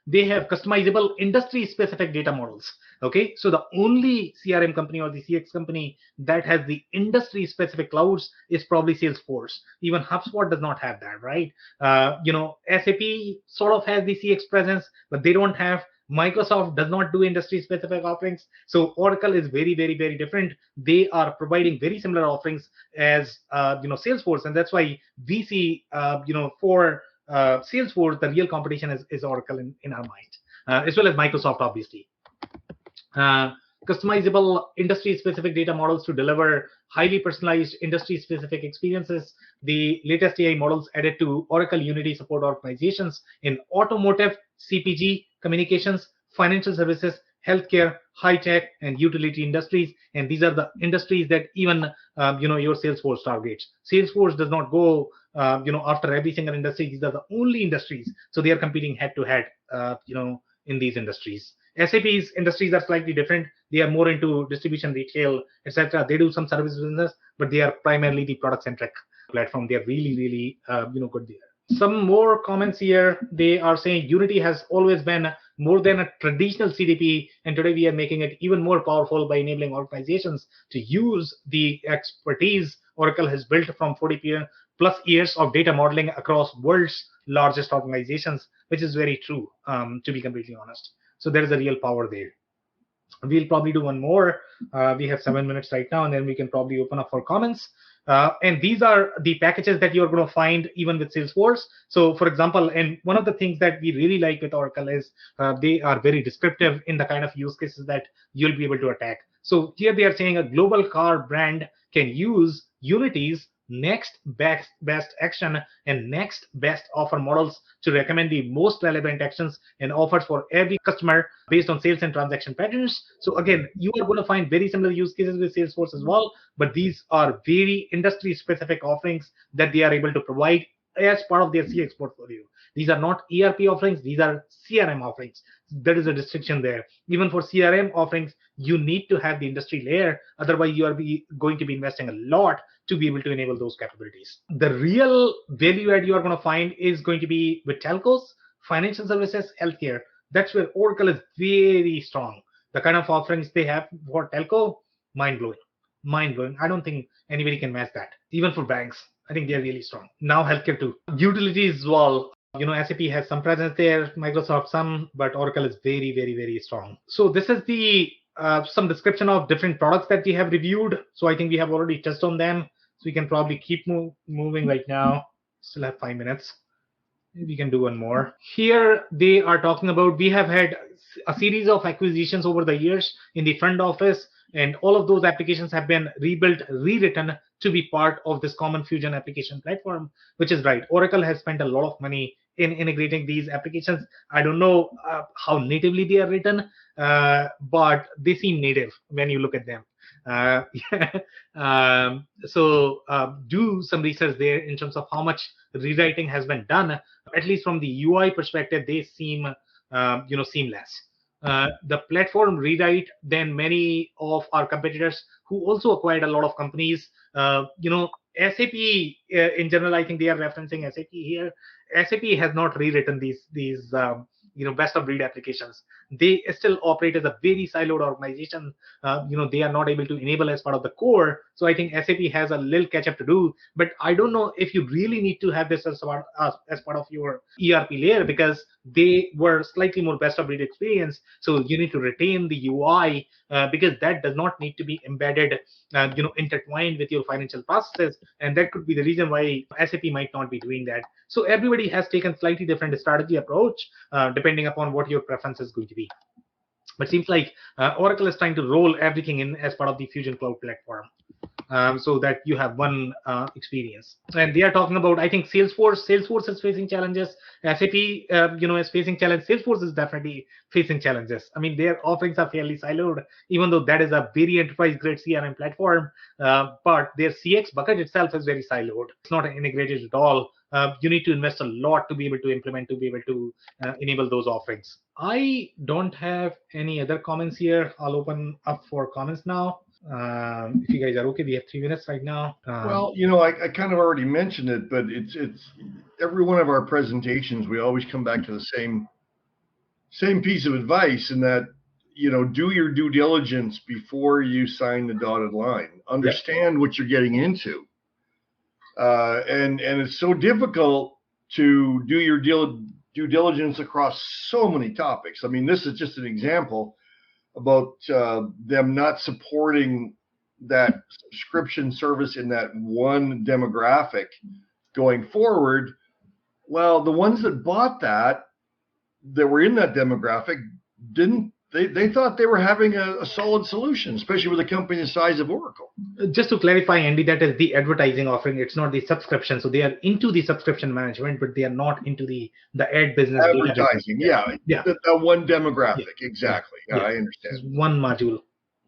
Speaker 1: They have customizable industry-specific data models. Okay, so the only CRM company or the CX company that has the industry-specific clouds is probably Salesforce. Even HubSpot does not have that, right? SAP sort of has the CX presence, but they don't have. Microsoft does not do industry-specific offerings. So Oracle is very different. They are providing very similar offerings as Salesforce, and that's why we see for Salesforce, the real competition is Oracle in our mind, as well as Microsoft, obviously. Customizable industry-specific data models to deliver highly personalized industry-specific experiences. The latest AI models added to Oracle Unity support organizations in automotive, CPG, communications, financial services, healthcare, high-tech, and utility industries. And these are the industries that even your Salesforce targets. Salesforce does not go after every single industry. These are the only industries. So they are competing head-to-head in these industries. SAP's industries are slightly different. They are more into distribution, retail, etc. They do some service business, but they are primarily the product-centric platform. They are really good there. Some more comments here. They are saying Unity has always been more than a traditional CDP. And today we are making it even more powerful by enabling organizations to use the expertise Oracle has built from 40 plus years of data modeling across world's largest organizations, which is very true, to be completely honest. So there is a real power there. We'll probably do one more. We have 7 minutes right now, and then we can probably open up for comments. And these are the packages that you're going to find even with Salesforce. So for example, and one of the things that we really like with Oracle is they are very descriptive in the kind of use cases that you'll be able to attack. So here they are saying a global car brand can use Unity's next best action and next best offer models to recommend the most relevant actions and offers for every customer based on sales and transaction patterns. So again, you are going to find very similar use cases with Salesforce as well, but these are very industry specific offerings that they are able to provide as part of their CX portfolio. These are not ERP offerings, these are CRM offerings. There is a distinction there. Even for CRM offerings, you need to have the industry layer, otherwise you are going to be investing a lot to be able to enable those capabilities. The real value add you are going to find is going to be with telcos, financial services, healthcare. That's where Oracle is very strong. The kind of offerings they have for telco, mind-blowing. Mind-blowing. I don't think anybody can match that. Even for banks, I think they're really strong. Now healthcare too. Utilities as well. SAP has some presence there, Microsoft some, but Oracle is very, very, very strong. So this is the some description of different products that we have reviewed. So I think we have already touched on them. So we can probably keep moving right now. Still have 5 minutes. We can do one more. Here they are talking about, we have had a series of acquisitions over the years in the front office, and all of those applications have been rebuilt, rewritten to be part of this common Fusion application platform, which is right. Oracle has spent a lot of money in integrating these applications. I don't know how natively they are written, but they seem native when you look at them. So do some research there in terms of how much rewriting has been done. At least from the UI perspective, they seem seamless. The platform rewrite than many of our competitors who also acquired a lot of companies. SAP in general, I think they are referencing SAP here. SAP has not rewritten these best of breed applications. They still operate as a very siloed organization. They are not able to enable as part of the core. So I think SAP has a little catch up to do. But I don't know if you really need to have this as part of your ERP layer, because they were slightly more best of breed experience. So you need to retain the UI because that does not need to be embedded, intertwined with your financial processes. And that could be the reason why SAP might not be doing that. So everybody has taken slightly different strategy approach depending upon what your preference is going to be. But it seems like Oracle is trying to roll everything in as part of the Fusion Cloud platform, so that you have one experience. And they are talking about, I think Salesforce is facing challenges. SAP, is facing challenges. Salesforce is definitely facing challenges. I mean, their offerings are fairly siloed, even though that is a very enterprise-grade CRM platform. But their CX bucket itself is very siloed. It's not integrated at all. You need to invest a lot to be able to implement, to be able to enable those offerings. I don't have any other comments here. I'll open up for comments now. If you guys are okay, we have 3 minutes right now.
Speaker 3: Well, I kind of already mentioned it, but it's every one of our presentations, we always come back to the same piece of advice, in that, do your due diligence before you sign the dotted line. Understand what you're getting into. And it's so difficult to do your due diligence across so many topics. I mean, this is just an example about them not supporting that subscription service in that one demographic going forward. Well, the ones that bought that were in that demographic didn't. They thought they were having a solid solution, especially with a company the size of Oracle.
Speaker 1: Just to clarify, Andy, that is the advertising offering. It's not the subscription. So they are into the subscription management, but they are not into the ad business.
Speaker 3: Advertising, yeah. That one demographic, exactly. Yeah. I understand.
Speaker 1: It's one module.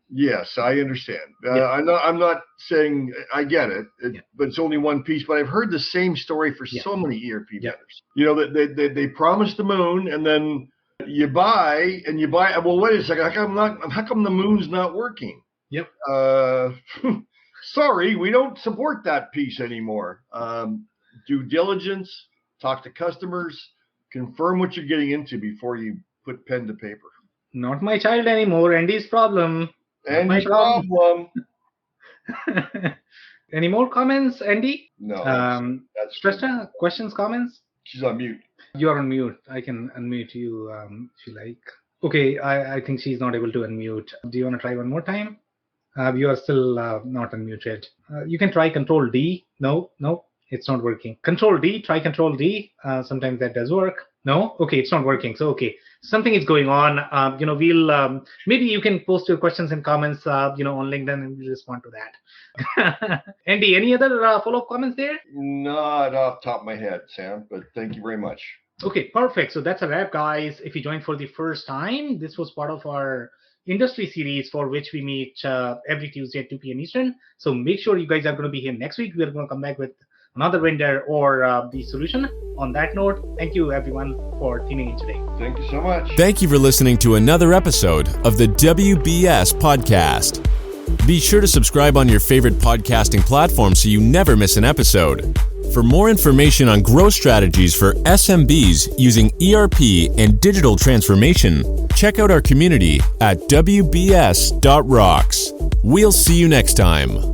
Speaker 3: Yes, I understand. I'm not saying I get it, but it's only one piece. But I've heard the same story for so many ERP vendors. That they promised the moon, and then you buy. Well, wait a second. How come the moon's not working?
Speaker 1: Yep.
Speaker 3: Sorry, we don't support that piece anymore. Due diligence. Talk to customers. Confirm what you're getting into before you put pen to paper.
Speaker 1: Not my child anymore. Andy's problem. Not my
Speaker 3: Any problem?
Speaker 1: Any more comments, Andy?
Speaker 3: No. That's
Speaker 1: Shrestha, questions, comments?
Speaker 3: She's on mute.
Speaker 1: You're on mute. I can unmute you if you like. Okay, I think she's not able to unmute. Do you want to try one more time? You are still not unmuted. You can try Control D. No, it's not working. Control D. Try Control D. Sometimes that does work. No, okay, it's not working. So okay, something is going on. We'll maybe you can post your questions and comments, on LinkedIn, and we'll respond to that. Andy, any other follow-up comments there?
Speaker 3: Not off the top of my head, Sam, but thank you very much.
Speaker 1: Okay, perfect. So that's a wrap, guys. If you joined for the first time, this was part of our industry series for which we meet every Tuesday at 2 p.m. Eastern. So make sure you guys are going to be here next week. We're going to come back with another vendor or the solution. On that note, thank you everyone for tuning in today.
Speaker 3: Thank you so much.
Speaker 2: Thank you for listening to another episode of the WBS Podcast. Be sure to subscribe on your favorite podcasting platform so you never miss an episode. For more information on growth strategies for SMBs using ERP and digital transformation, check out our community at WBS.rocks. We'll see you next time.